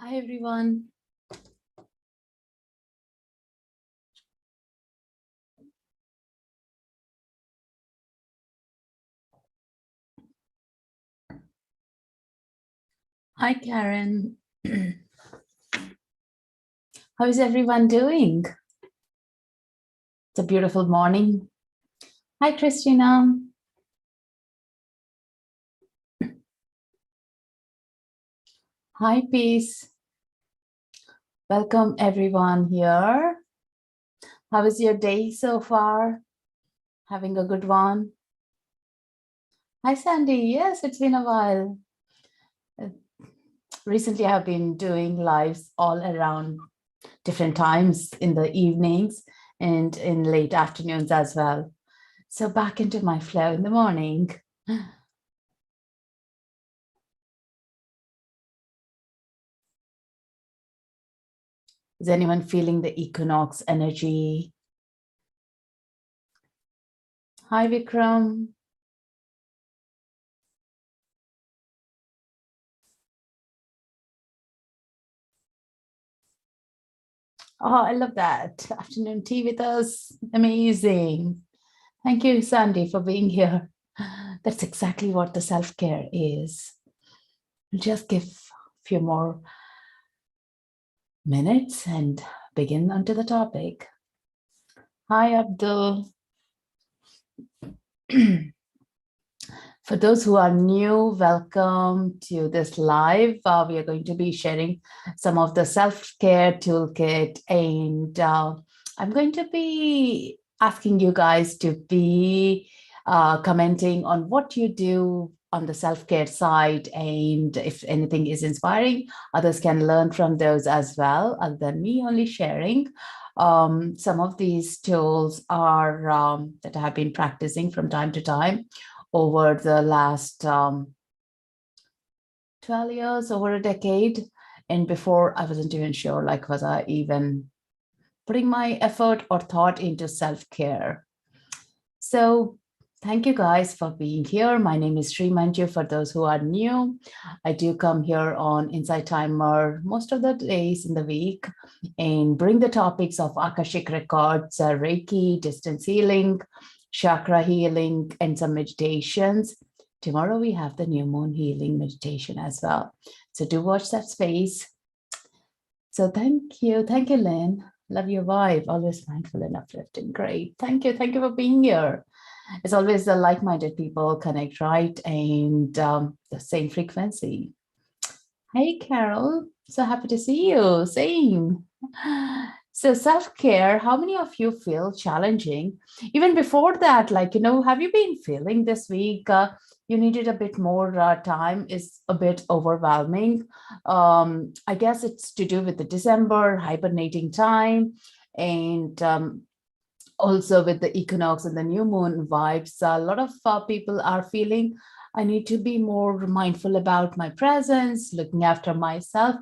Hi, everyone. Hi, Karen. How is everyone doing? It's a beautiful morning. Hi, Christina. Hi, Peace. Welcome, everyone here. How is your day so far? Having a good one? Hi, Sandy. Yes, it's been a while. Recently, I've been doing lives all around different times in the evenings and in late afternoons as well. So back into my flow in the morning. Is anyone feeling the equinox energy? Hi, Vikram. Oh, I love that. Afternoon tea with us. Amazing. Thank you, Sandy, for being here. That's exactly what the self-care is. We'll just give a few more minutes and begin onto the topic. Hi, Abdul. For those who are new, welcome to this live. We are going to be sharing some of the self-care toolkit, and I'm going to be asking you guys to be commenting on what you do on the self-care side, and if anything is inspiring, others can learn from those as well, other than me only sharing. Some of these tools are that I have been practicing from time to time over the last 12 years, over a decade. And before, I wasn't even sure, like, was I even putting my effort or thought into self-care? So thank you guys for being here. My name is Srimanju. For those who are new, I do come here on Insighttimer most of the days in the week and bring the topics of Akashic Records, Reiki, distance healing, chakra healing, and some meditations. Tomorrow we have the new moon healing meditation as well. So do watch that space. So thank you. Thank you, Lynn. Love your vibe. Always mindful and uplifting. Great. Thank you. Thank you for being here. It's always the like-minded people connect, right? And the same frequency. Hey, Carol. So happy to see you. Same. So self-care, how many of you feel challenging? Even before that, like, have you been feeling this week you needed a bit more time, is a bit overwhelming? I guess it's to do with the December hibernating time, and also with the equinox and the new moon vibes. A lot of people are feeling I need to be more mindful about my presence, looking after myself.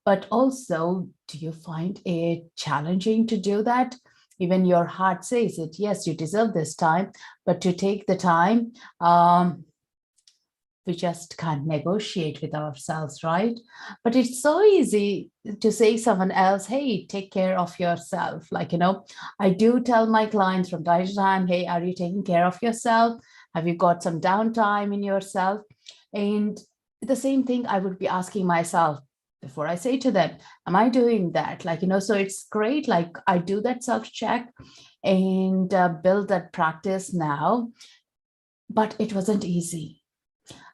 But also, do you find it challenging to do that? Even your heart says it, yes, you deserve this time, but to take the time, we just can't negotiate with ourselves, right? But it's so easy to say someone else, hey, take care of yourself. Like, I do tell my clients from time to time, hey, are you taking care of yourself? Have you got some downtime in yourself? And the same thing I would be asking myself before I say to them, am I doing that? Like, so it's great. Like, I do that self-check and build that practice now, but it wasn't easy.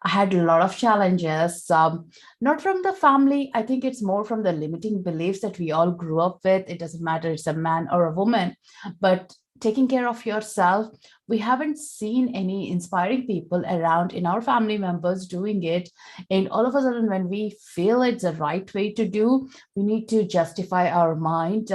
I had a lot of challenges, not from the family. I think it's more from the limiting beliefs that we all grew up with. It doesn't matter, it's a man or a woman, but taking care of yourself, we haven't seen any inspiring people around in our family members doing it. And all of a sudden, when we feel it's the right way to do, we need to justify our mind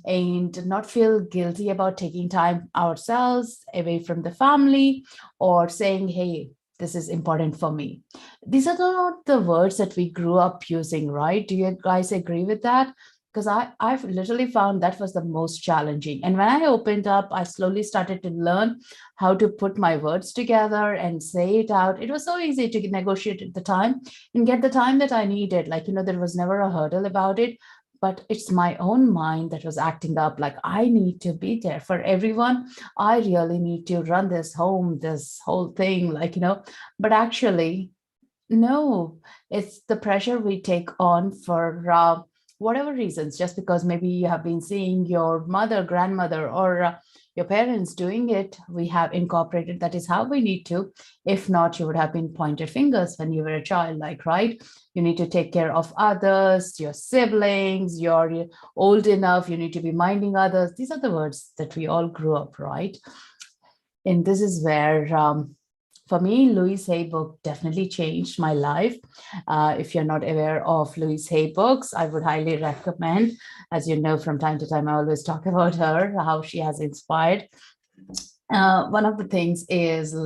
and not feel guilty about taking time ourselves away from the family, or saying, hey, this is important for me. These are not the words that we grew up using, right? Do you guys agree with that? because I've literally found that was the most challenging. And when I opened up, I slowly started to learn how to put my words together and say it out. It was so easy to negotiate at the time and get the time that I needed. Like, there was never a hurdle about it. But it's my own mind that was acting up like I need to be there for everyone. I really need to run this home, this whole thing, but actually, no, it's the pressure we take on for whatever reasons, just because maybe you have been seeing your mother, grandmother, or your parents doing it. We have incorporated that is how we need to. If not, you would have been pointed fingers when you were a child, like, right? You need to take care of others, your siblings, you're old enough, you need to be minding others. These are the words that we all grew up, right? And this is where for me, Louisehay book definitely changed my life. If you're not aware of Louisehay books, I would highly recommend. As you know, from time to time, I always talk about her, how she has inspired. One of the things is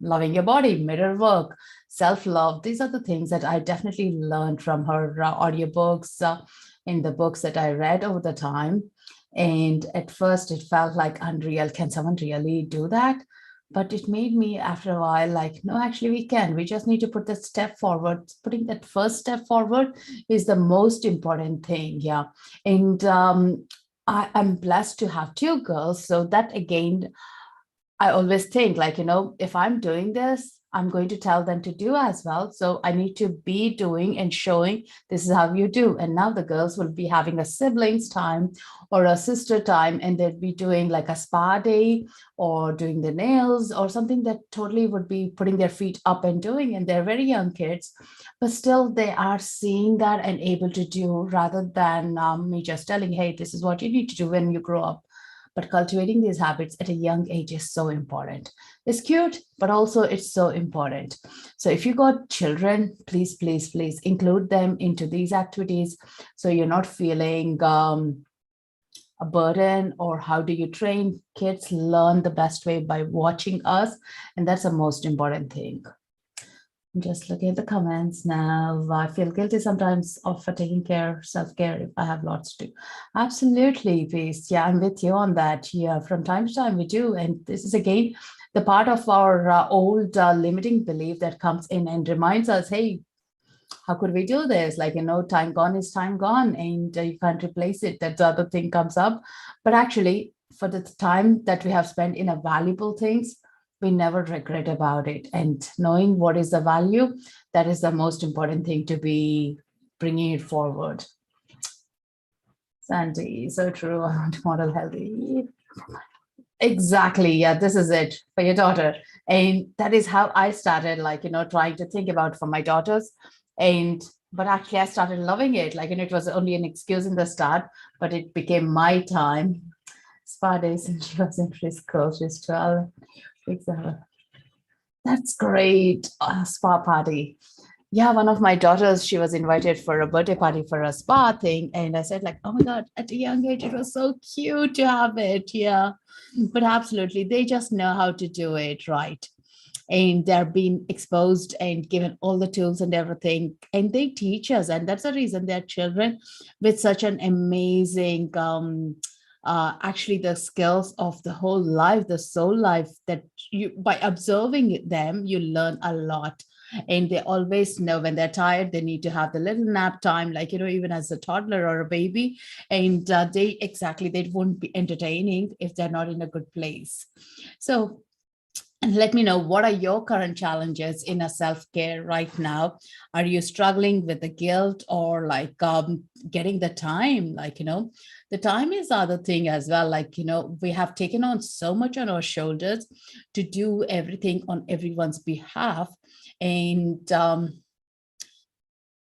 loving your body, mirror work, self-love. These are the things that I definitely learned from her audiobooks, in the books that I read over the time. And at first, it felt like unreal. Can someone really do that? But it made me, after a while, like, no, actually, we can. We just need to put that step forward. Putting that first step forward is the most important thing. Yeah. And I'm blessed to have two girls. So that, again, I always think, like, if I'm doing this, I'm going to tell them to do as well. So I need to be doing and showing this is how you do. And now the girls will be having a siblings time or a sister time, and they'd be doing like a spa day or doing the nails or something that totally would be putting their feet up and doing. And they're very young kids, but still they are seeing that and able to do, rather than me just telling, hey, this is what you need to do when you grow up. But cultivating these habits at a young age is so important. It's cute, but also it's so important. So if you got children, please, please, please include them into these activities, so you're not feeling a burden. Or how do you train kids? Learn the best way by watching us. And that's the most important thing. I'm just looking at the comments now. I feel guilty sometimes for taking care, self-care, if I have lots to do. Absolutely, Peace. Yeah, I'm with you on that. Yeah, from time to time we do. And this is, again, the part of our old limiting belief that comes in and reminds us, hey, how could we do this? Like, time gone is time gone, and you can't replace it. That the other thing comes up. But actually, for the time that we have spent in a valuable things, we never regret about it. And knowing what is the value, that is the most important thing to be bringing it forward. Sandy, so true. I want to model healthy. Exactly. Yeah, this is it for your daughter. And that is how I started, like, trying to think about for my daughters. But actually, I started loving it. Like, it was only an excuse in the start, but it became my time. Spa days, and she was in Frisco. She's 12. That's great. Spa party. Yeah, one of my daughters, she was invited for a birthday party for a spa thing. And I said, like, oh my God, at a young age, it was so cute to have it. Yeah. But absolutely, they just know how to do it right. And they're being exposed and given all the tools and everything. And they teach us. And that's the reason they're children with such an amazing actually the skills of the whole life, the soul life, that you, by observing them, you learn a lot. And they always know when they're tired, they need to have the little nap time, like, even as a toddler or a baby. And they won't be entertaining if they're not in a good place. So, and let me know, what are your current challenges in a self-care right now? Are you struggling with the guilt, or like getting the time? Like, the time is the other thing as well. Like, we have taken on so much on our shoulders to do everything on everyone's behalf. And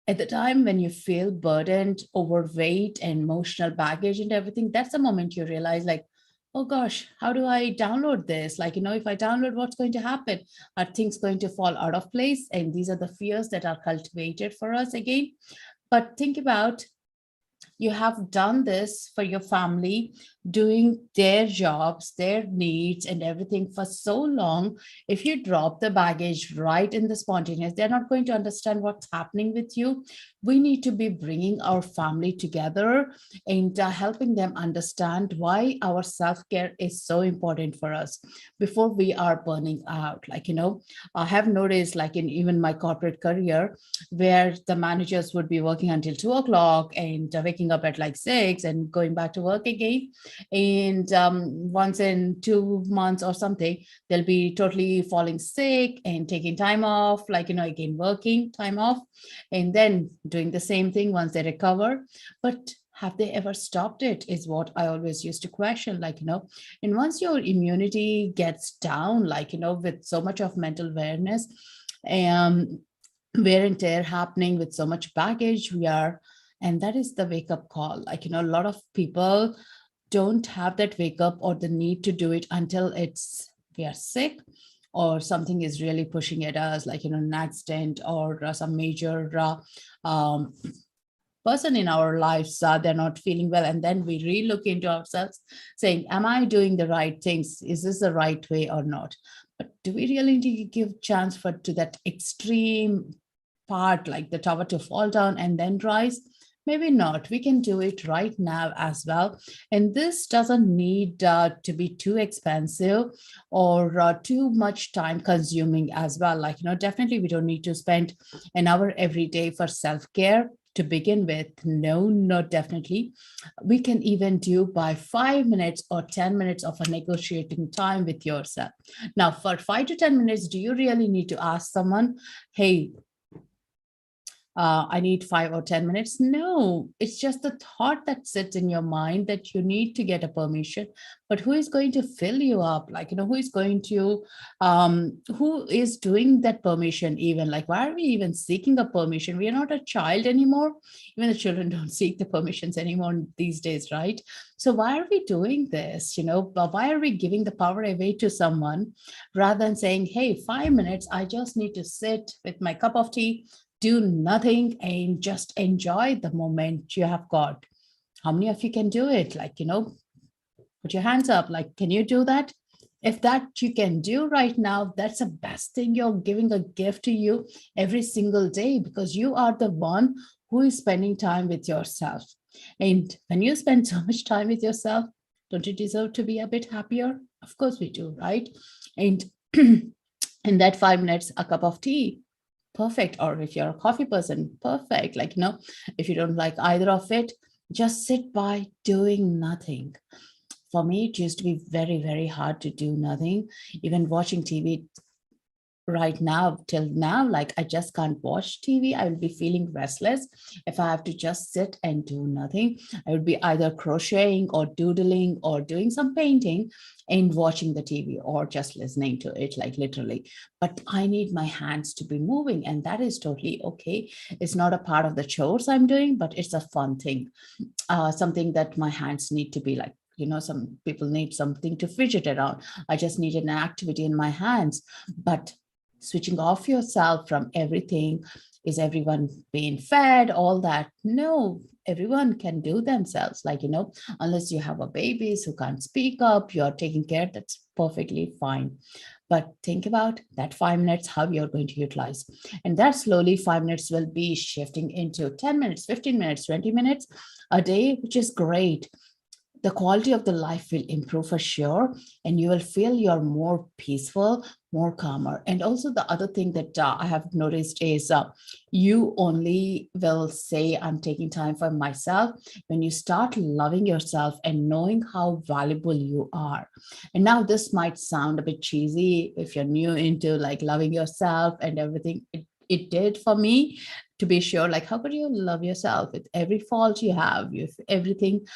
at the time when you feel burdened, overweight, and emotional baggage and everything, that's the moment you realize, like, oh gosh, how do I download this? Like, if I download, what's going to happen? Are things going to fall out of place? And these are the fears that are cultivated for us again. But think about, you have done this for your family. doing their jobs, their needs, and everything for so long. If you drop the baggage right in the spontaneous, they're not going to understand what's happening with you. We need to be bringing our family together and helping them understand why our self-care is so important for us before we are burning out. I have noticed, like in even my corporate career, where the managers would be working until 2 o'clock and waking up at like 6 and going back to work again. And once in 2 months or something, they'll be totally falling sick and taking time off, again, working time off, and then doing the same thing once they recover. But have they ever stopped it is what I always used to question, and once your immunity gets down, with so much of mental awareness, um, wear and tear happening with so much baggage, and that is the wake up call. A lot of people don't have that wake up or the need to do it until we are sick or something is really pushing at us, an accident or some major um, person in our lives, they're not feeling well, and then we re-look into ourselves saying, am I doing the right things? Is this the right way or not? But do we really need to give chance to that extreme part, like the tower to fall down and then rise? Maybe not. We can do it right now as well. And this doesn't need to be too expensive or too much time consuming as well. Definitely we don't need to spend an hour every day for self-care to begin with. No, not definitely. We can even do by 5 minutes or 10 minutes of a negotiating time with yourself. Now, for 5 to 10 minutes, do you really need to ask someone, hey, I need 5 or 10 minutes? No, it's just the thought that sits in your mind that you need to get a permission. But who is going to fill you up? Who is going to, who is doing that permission even? Why are we even seeking a permission? We are not a child anymore. Even the children don't seek the permissions anymore these days, right? So why are we doing this? Why are we giving the power away to someone rather than saying, hey, 5 minutes, I just need to sit with my cup of tea, do nothing, and just enjoy the moment you have got? How many of you can do it? Put your hands up. Can you do that? If that you can do right now, that's the best thing. You're giving a gift to you every single day because you are the one who is spending time with yourself. And when you spend so much time with yourself, don't you deserve to be a bit happier? Of course we do, right? And in that 5 minutes, a cup of tea, perfect. Or if you're a coffee person, perfect. If you don't like either of it, just sit by doing nothing. For me, it used to be very, very hard to do nothing. Even watching TV right now, till now, I just can't watch TV. I will be feeling restless if I have to just sit and do nothing. I would be either crocheting or doodling or doing some painting and watching the TV or just listening to it, literally. But I need my hands to be moving, and that is totally okay. It's not a part of the chores I'm doing, but it's a fun thing, something that my hands need to be some people need something to fidget around. I just need an activity in my hands. But switching off yourself from everything, is everyone being fed, all that? No, everyone can do themselves. Unless you have a babies who can't speak up, you're taking care, that's perfectly fine. But think about that 5 minutes, how you're going to utilize. And that slowly 5 minutes will be shifting into 10 minutes, 15 minutes, 20 minutes a day, which is great. The quality of the life will improve for sure, and you will feel you're more peaceful, more calmer. And also the other thing that I have noticed is you only will say, I'm taking time for myself, when you start loving yourself and knowing how valuable you are. And now this might sound a bit cheesy if you're new into loving yourself and everything. It did for me, to be sure. How could you love yourself with every fault you have, with everything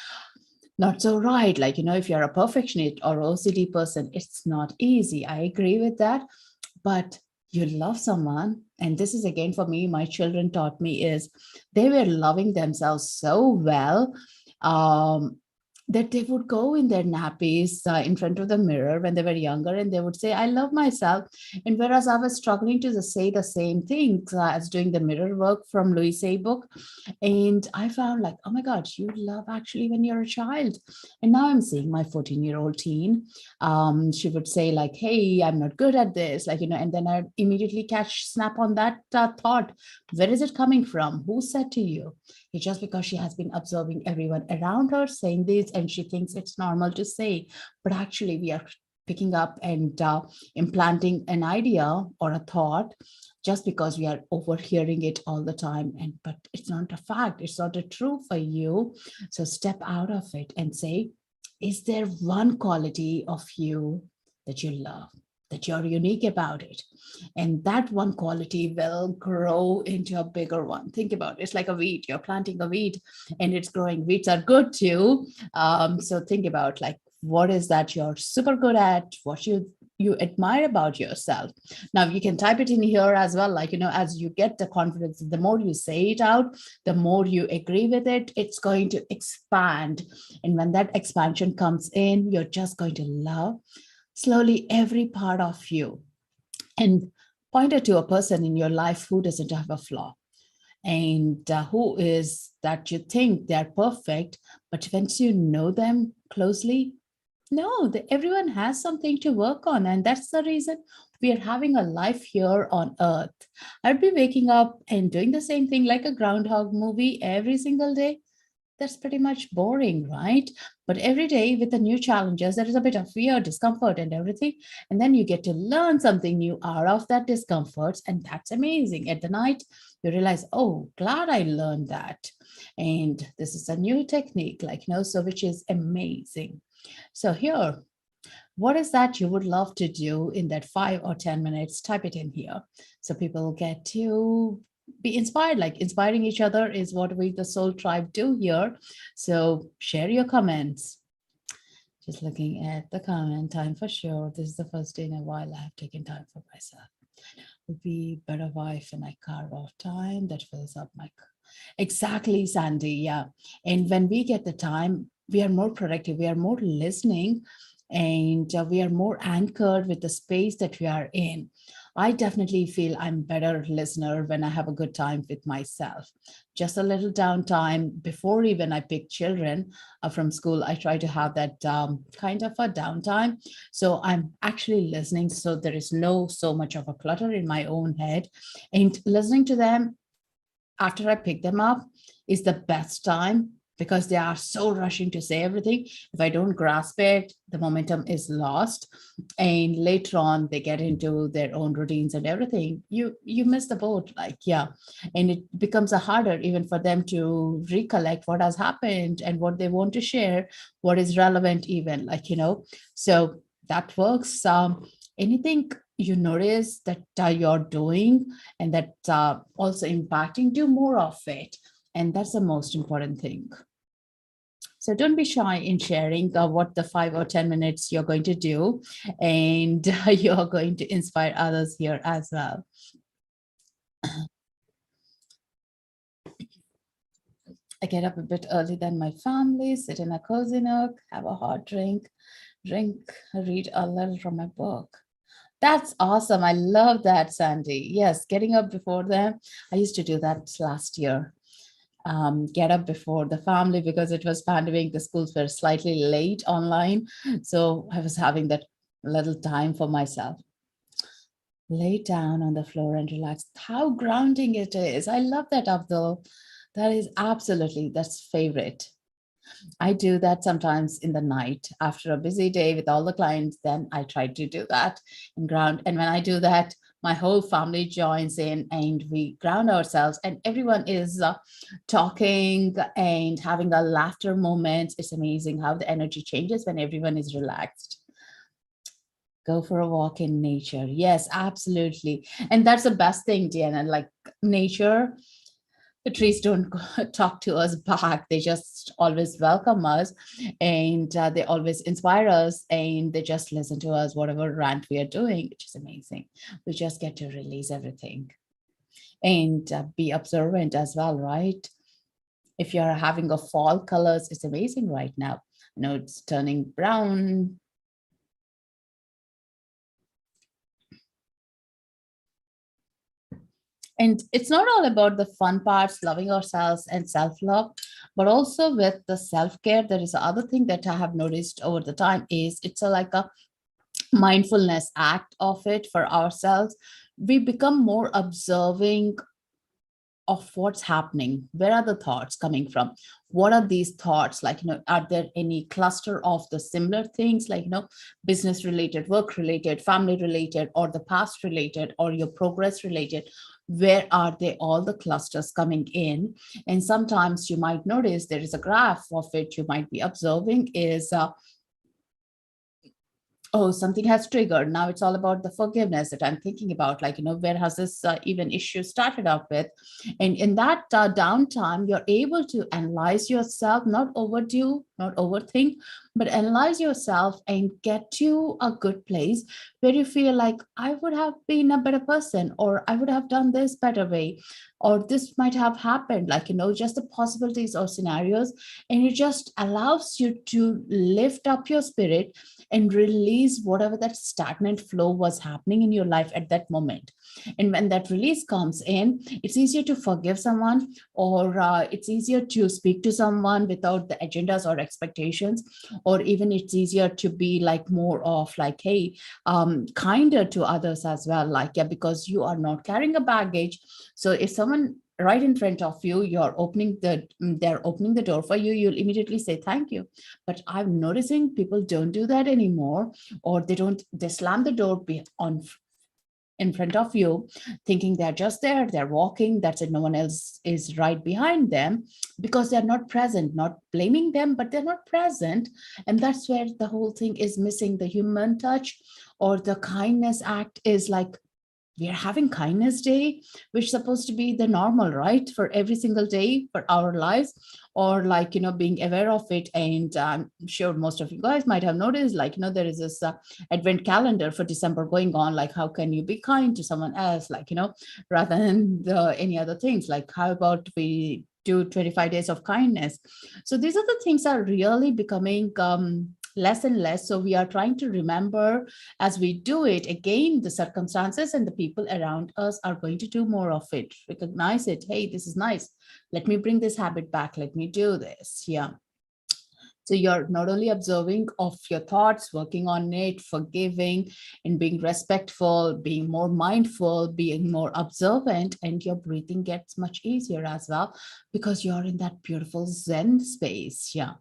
not so right? If you're a perfectionist or OCD person, it's not easy. I agree with that. But you love someone, and this is again for me, my children taught me, is they were loving themselves so well. that they would go in their nappies in front of the mirror when they were younger, and they would say, I love myself. And whereas I was struggling to say the same things as doing the mirror work from Louisehay book, and I found like, oh my God, you love actually when you're a child. And now I'm seeing my 14-year-old teen. She would say like, hey, I'm not good at this, like, and then I'd immediately snap on that thought. Where is it coming from? Who said to you? It's just because she has been observing everyone around her saying this, and she thinks it's normal to say. But actually, we are picking up and implanting an idea or a thought just because we are overhearing it all the time. But it's not a fact. It's not a true for you. So step out of it and say, is there one quality of you that you love, that you're unique about it? And that one quality will grow into a bigger one. Think about it. It's like a weed. You're planting a weed and it's growing. Weeds are good too. So think about like, what is that you're super good at, what you admire about yourself. Now you can type it in here as well, like, as you get the confidence, the more you say it out, the more you agree with it, it's going to expand. And when that expansion comes in, you're just going to love slowly every part of you. And point it to a person in your life who doesn't have a flaw, and who is that you think they're perfect, but once you know them closely, no, everyone has something to work on. And that's the reason we are having a life here on earth. I'd be waking up and doing the same thing like a groundhog movie every single day. That's pretty much boring, right? But every day with the new challenges, there is a bit of fear, discomfort, and everything. And then you get to learn something new out of that discomfort. And that's amazing. At the night, you realize, oh, glad I learned that. And this is a new technique, like, so which is amazing. So here, what is that you would love to do in that 5 or 10 minutes? Type it in here so people get to be inspired. Like inspiring each other is what we, the Soul Tribe, do here. So share your comments. Just looking at the comment time for sure. This is the first day in a while I have taken time for myself. Would be better wife and I carve off time that fills up my. Exactly, Sandy. Yeah. And when we get the time, we are more productive, we are more listening, and we are more anchored with the space that we are in. I definitely feel I'm better listener when I have a good time with myself. Just a little downtime before even I pick children from school. I try to have that kind of a downtime. So I'm actually listening. So there is no so much of a clutter in my own head, and listening to them after I pick them up is the best time because they are so rushing to say everything. If I don't grasp it, the momentum is lost. And later on, they get into their own routines and everything. You miss the boat, like, yeah. And it becomes a harder even for them to recollect what has happened and what they want to share, what is relevant even, like, So that works. Anything you notice that you're doing and that also impacting, do more of it. And that's the most important thing. So don't be shy in sharing what the 5 or 10 minutes you're going to do, and you're going to inspire others here as well. I get up a bit early than my family, sit in a cozy nook, have a hot drink, read a little from my book. That's awesome. I love that, Sandy. Yes, getting up before them. I used to do that last year. Get up before the family because it was pandemic. The schools were slightly late online. So I was having that little time for myself. Lay down on the floor and relax. How grounding it is. I love that, Abdul. That is absolutely, that's favorite. I do that sometimes in the night after a busy day with all the clients. Then I try to do that and ground. And when I do that, my whole family joins in and we ground ourselves, and everyone is talking and having a laughter moment. It's amazing how the energy changes when everyone is relaxed. Go for a walk in nature. Yes, absolutely. And that's the best thing, Diana, like nature. The trees don't talk to us back. They just always welcome us, and they always inspire us, and they just listen to us, whatever rant we are doing, which is amazing. We just get to release everything and be observant as well, right? If you're having a fall colors, it's amazing right now. it's turning brown. And it's not all about the fun parts, loving ourselves and self-love, but also with the self-care. There is other thing that I have noticed over the time is it's like a mindfulness act of it for ourselves. We become more observing of what's happening. Where are the thoughts coming from? What are these thoughts like? Are there any cluster of the similar things like, business related, work related, family related, or the past related, or your progress related? Where are they, all the clusters coming in? And sometimes you might notice there is a graph of it you might be observing is oh, something has triggered. Now it's all about the forgiveness that I'm thinking about. Like, where has this even issue started up with? And in that downtime, you're able to analyze yourself, not overdo, not overthink, but analyze yourself and get to a good place where you feel like I would have been a better person, or I would have done this better way, or this might have happened, like, just the possibilities or scenarios. And it just allows you to lift up your spirit and release whatever that stagnant flow was happening in your life at that moment. And when that release comes in, it's easier to forgive someone, or it's easier to speak to someone without the agendas or expectations, or even it's easier to be like more of like, hey, kinder to others as well, like, yeah, because you are not carrying a baggage. So if someone right in front of you, they're opening the door for you, you'll immediately say thank you. But I'm noticing people don't do that anymore, or they slam the door on in front of you, thinking they're just there, they're walking, that's it, no one else is right behind them, because they're not present. Not blaming them, but they're not present. And that's where the whole thing is missing, the human touch, or the kindness act is like, we are having kindness day, which is supposed to be the normal, right, for every single day for our lives, or like, being aware of it. And I'm sure most of you guys might have noticed, like, there is this advent calendar for December going on, like, how can you be kind to someone else, like, rather than any other things, like, how about we do 25 days of kindness? So these are the things are really becoming less and less. So we are trying to remember as we do it. Again, the circumstances and the people around us are going to do more of it. Recognize it. Hey, this is nice. Let me bring this habit back. Let me do this. Yeah. So you're not only observing of your thoughts, working on it, forgiving, and being respectful, being more mindful, being more observant, and your breathing gets much easier as well, because you're in that beautiful Zen space. Yeah.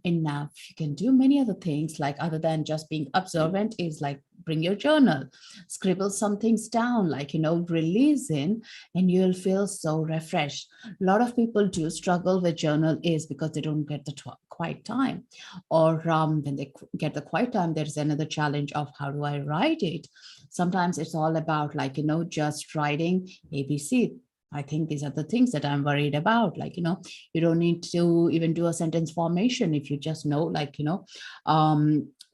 And now you can do many other things, like other than just being observant, is like bring your journal, scribble some things down, like, release in, and you'll feel so refreshed. A lot of people do struggle with journal is because they don't get the quiet time, or when they get the quiet time, there's another challenge of how do I write it. Sometimes it's all about like, just writing ABC. I think these are the things that I'm worried about. Like, you don't need to even do a sentence formation if you just know, like,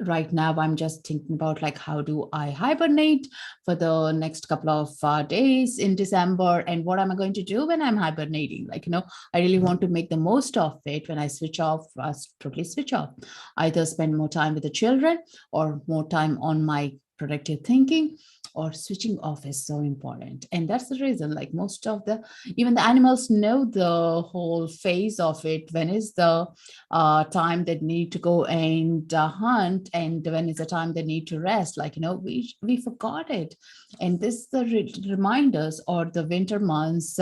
right now I'm just thinking about like, how do I hibernate for the next couple of days in December, and what am I going to do when I'm hibernating? Like, I really want to make the most of it. When I switch off, totally switch off, either spend more time with the children or more time on my productive thinking, or switching off is so important. And that's the reason, like, most of even the animals know the whole phase of it. When is the time they need to go and hunt, and when is the time they need to rest? Like, we forgot it. And this the reminders, or the winter months,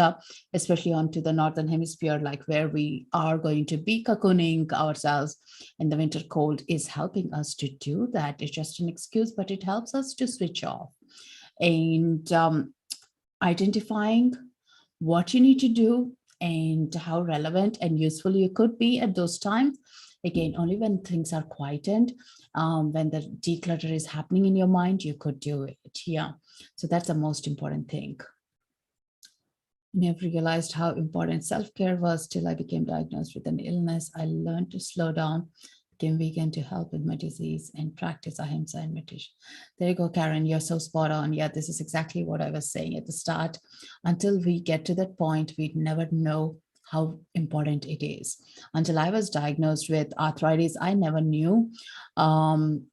especially onto the northern hemisphere, like where we are going to be cocooning ourselves, and the winter cold is helping us to do that. It's just an excuse, but it helps us to switch off. And identifying what you need to do and how relevant and useful you could be at those times. Again, only when things are quietened, when the declutter is happening in your mind, you could do it. Yeah. So that's the most important thing. I never realized how important self-care was till I became diagnosed with an illness. I learned to slow down, became vegan to help with my disease, and practice ahimsa and meditation. There you go, Karen. You're so spot on. Yeah, this is exactly what I was saying at the start. Until we get to that point, we never know how important it is. Until I was diagnosed with arthritis, I never knew um,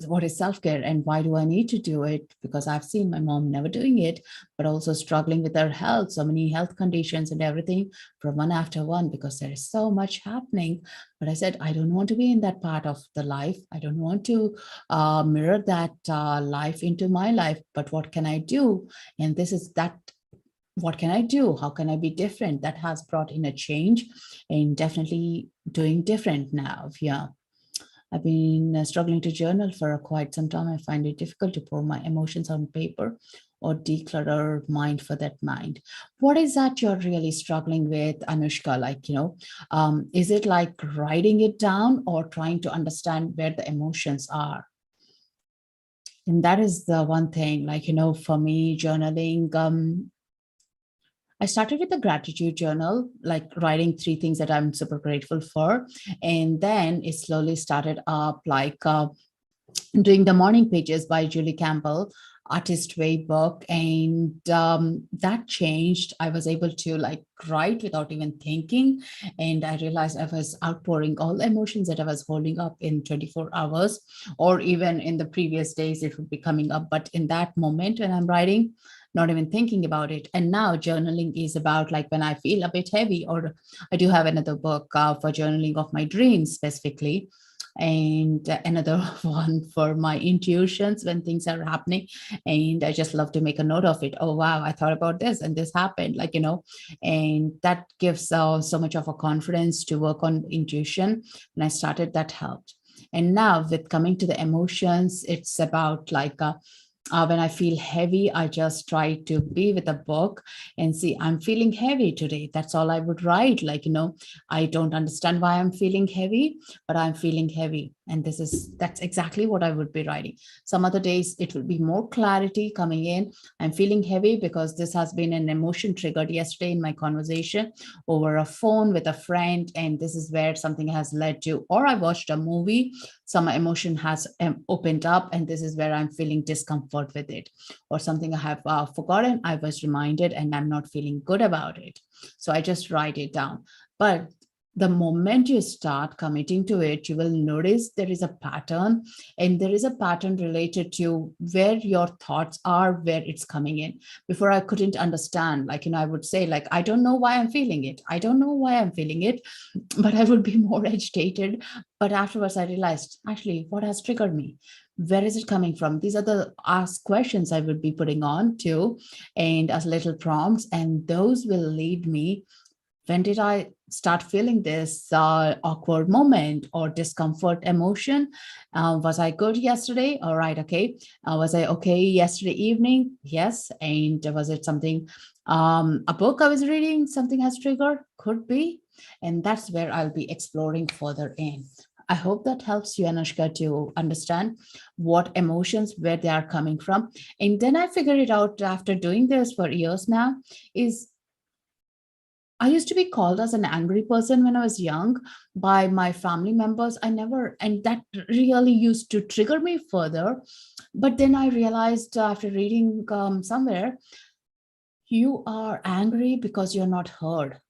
what is self-care and why do I need to do it, because I've seen my mom never doing it, but also struggling with her health, so many health conditions and everything from one after one, because there is so much happening. But I said, I don't want to be in that part of the life. I don't want to mirror that life into my life, but what can I do? And this is that, what can I do? How can I be different? That has brought in a change, and definitely doing different now. Yeah. I've been struggling to journal for quite some time. I find it difficult to pour my emotions on paper or declutter mind for that mind. What is that you're really struggling with, Anushka? Like, is it like writing it down or trying to understand where the emotions are? And that is the one thing, like, for me, journaling, I started with a gratitude journal, like writing 3 things that I'm super grateful for. And then it slowly started up like doing the morning pages by Julie Campbell, Artist Way book. And that changed. I was able to like write without even thinking. And I realized I was outpouring all the emotions that I was holding up in 24 hours, or even in the previous days, it would be coming up. But in that moment when I'm writing, not even thinking about it. And now journaling is about like when I feel a bit heavy, or I do have another book for journaling of my dreams specifically, and another one for my intuitions when things are happening. And I just love to make a note of it. Oh, wow, I thought about this and this happened, like, and that gives so much of a confidence to work on intuition. When I started, that helped. And now with coming to the emotions, it's about like when I feel heavy, I just try to be with a book and see, I'm feeling heavy today. That's all I would write. Like, I don't understand why I'm feeling heavy, but I'm feeling heavy. And that's exactly what I would be writing. Some other days, it will be more clarity coming in. I'm feeling heavy because this has been an emotion triggered yesterday in my conversation over a phone with a friend. And this is where something has led to, or I watched a movie, some emotion has opened up, and this is where I'm feeling discomfort with it, or something I have forgotten, I was reminded, and I'm not feeling good about it. So I just write it down. But the moment you start committing to it, you will notice there is a pattern, and there is a pattern related to where your thoughts are, where it's coming in. Before I couldn't understand, like, I would say, like, I don't know why I'm feeling it. I don't know why I'm feeling it, but I would be more agitated. But afterwards, I realized actually what has triggered me. Where is it coming from? These are the ask questions I would be putting on to, and as little prompts, and those will lead me. When did I start feeling this awkward moment or discomfort emotion? Was I good yesterday? All right, okay. Was I okay yesterday evening? Yes. And was it something, a book I was reading, something has triggered? Could be. And that's where I'll be exploring further in. I hope that helps you, Anushka, to understand what emotions, where they are coming from. And then I figured it out after doing this for years now, is I used to be called as an angry person when I was young by my family members. I never, and that really used to trigger me further. But then I realized after reading somewhere, you are angry because you're not heard.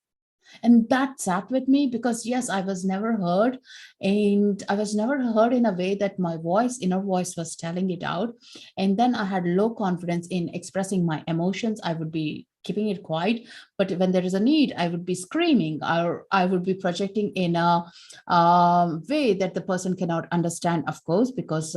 And that sat with me because, yes, I was never heard. And I was never heard in a way that my inner voice was telling it out. And then I had low confidence in expressing my emotions. I would be keeping it quiet. But when there is a need, I would be screaming, or I would be projecting in a way that the person cannot understand, of course, because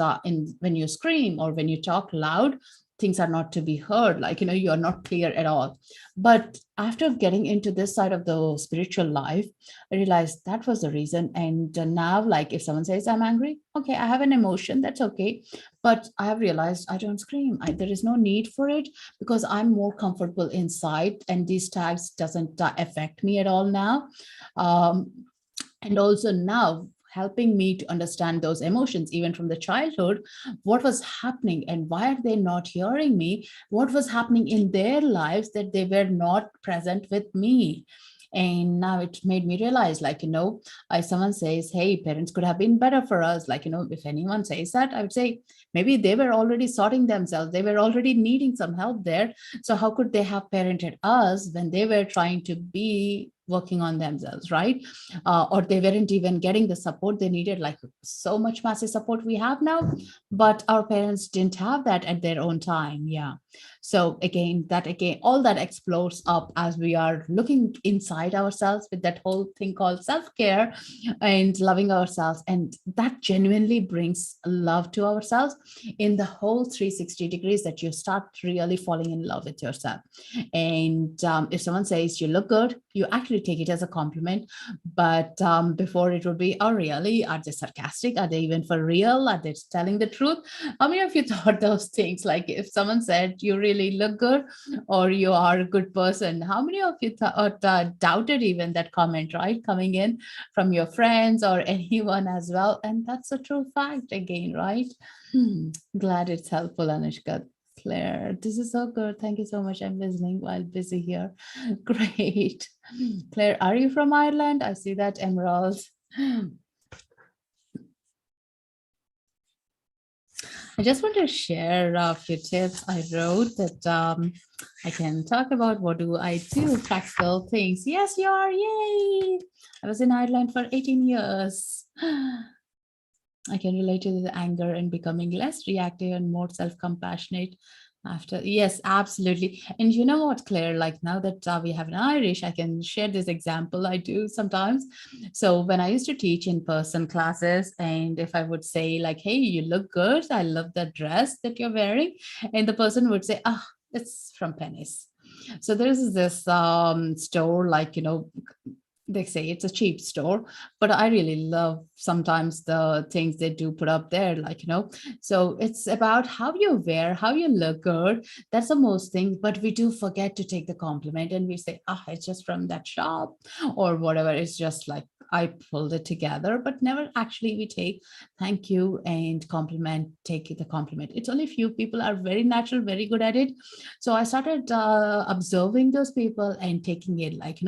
when you scream or when you talk loud, things are not to be heard, like, you're not clear at all. But after getting into this side of the spiritual life, I realized that was the reason. And now, like, if someone says I'm angry, okay, I have an emotion, that's okay. But I have realized I don't scream. There is no need for it, because I'm more comfortable inside, and these tags doesn't affect me at all now. Um, and also now helping me to understand those emotions even from the childhood, what was happening and why are they not hearing me, what was happening in their lives that they were not present with me. And now it made me realize, like, if someone says, hey, parents could have been better for us, like, if anyone says that, I would say maybe they were already sorting themselves, they were already needing some help there. So how could they have parented us when they were trying to be working on themselves, right? Or they weren't even getting the support they needed, like so much massive support we have now, but our parents didn't have that at their own time. Yeah. So again, all that explodes up as we are looking inside ourselves with that whole thing called self-care and loving ourselves. And that genuinely brings love to ourselves in the whole 360 degrees, that you start really falling in love with yourself. And if someone says you look good, you actually take it as a compliment. But before, it would be, oh, really? Are they sarcastic? Are they even for real? Are they telling the truth? How many of you thought those things? Like if someone said you really look good or you are a good person, how many of you doubted even that comment, right? Coming in from your friends or anyone as well. And that's a true fact again, right? Glad it's helpful, Anushka. Claire, this is so good. Thank you so much. I'm listening while busy here. Great. Claire, are you from Ireland? I see that emerald. I just want to share a few tips I wrote that I can talk about. What do I do? Practical things. Yes, you are. Yay. I was in Ireland for 18 years. I can relate to the anger and becoming less reactive and more self-compassionate after. Yes, absolutely. And you know what, Claire, like now that we have an Irish, I can share this example I do sometimes. So when I used to teach in-person classes, and if I would say like, hey, you look good, I love that dress that you're wearing, and the person would say, ah, it's from Penny's. So there's this store, like, they say it's a cheap store, but I really love sometimes the things they do put up there, like, so it's about how you wear, how you look good. That's the most thing, but we do forget to take the compliment, and we say, ah, it's just from that shop or whatever. It's just like I pulled it together, but never actually we take thank you and compliment, take the compliment. It's only few people are very natural, very good at it. So I started observing those people and taking it, like,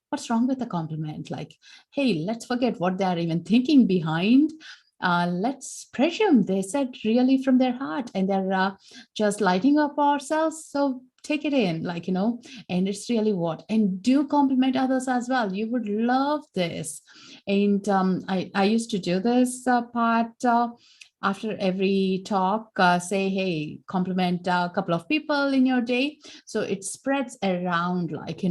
what's wrong with the compliment? Like, hey, let's forget what they are even thinking behind. Let's presume they said really from their heart, and they're just lighting up ourselves. So take it in, like, and it's really what, and do compliment others as well. You would love this. And I used to do this part. After every talk, say, hey, compliment a couple of people in your day. So it spreads around, like,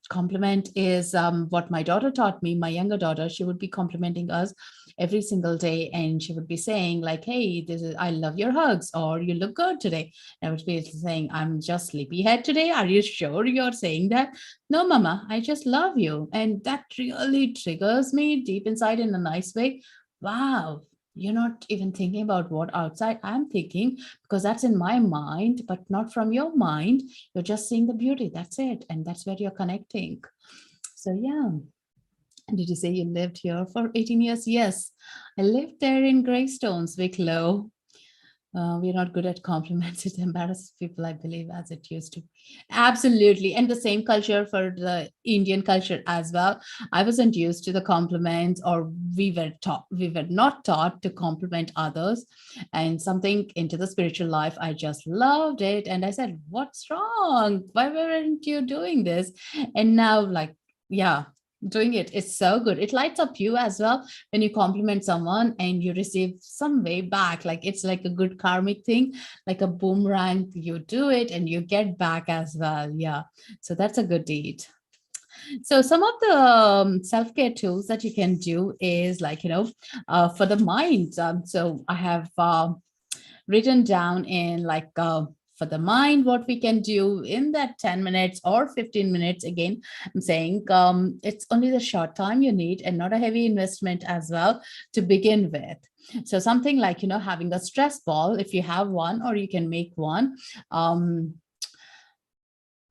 compliment is what my daughter taught me. My younger daughter, she would be complimenting us every single day, and she would be saying like, hey, this is, I love your hugs, or you look good today. And I would be saying, I'm just sleepyhead today. Are you sure you're saying that? No, mama, I just love you. And that really triggers me deep inside in a nice way. Wow, you're not even thinking about what outside I'm thinking, because that's in my mind, but not from your mind. You're just seeing the beauty. That's it. And that's where you're connecting. So, yeah. Did you say you lived here for 18 years? Yes, I lived there in Greystones, Wicklow. We're not good at compliments. It embarrasses people, I believe, as it used to. Absolutely. And the same culture for the Indian culture as well. I wasn't used to the compliments, or we were not taught to compliment others. And something into the spiritual life, I just loved it. And I said, what's wrong? Why weren't you doing this? And now, like, yeah, doing it is so good. It lights up you as well when you compliment someone and you receive some way back. Like it's like a good karmic thing, like a boomerang. You do it and you get back as well. Yeah. So that's a good deed. So some of the self-care tools that you can do is like, for the mind. So I have written down in like for the mind, what we can do in that 10 minutes or 15 minutes. Again, I'm saying it's only the short time you need and not a heavy investment as well to begin with. So something like, having a stress ball, if you have one, or you can make one.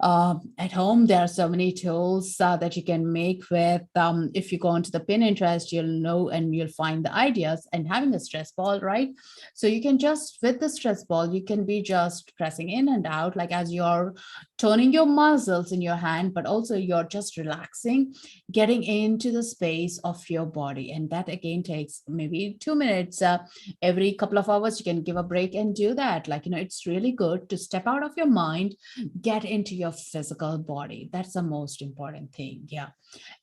At home, there are so many tools that you can make with. If you go into the Pinterest, you'll know and you'll find the ideas. And having a stress ball, right? So you can just, with the stress ball, you can be just pressing in and out, like as you're toning your muscles in your hand, but also you're just relaxing, getting into the space of your body. And that again takes maybe 2 minutes. Every couple of hours, you can give a break and do that. Like, it's really good to step out of your mind, get into your your physical body. That's the most important thing. Yeah.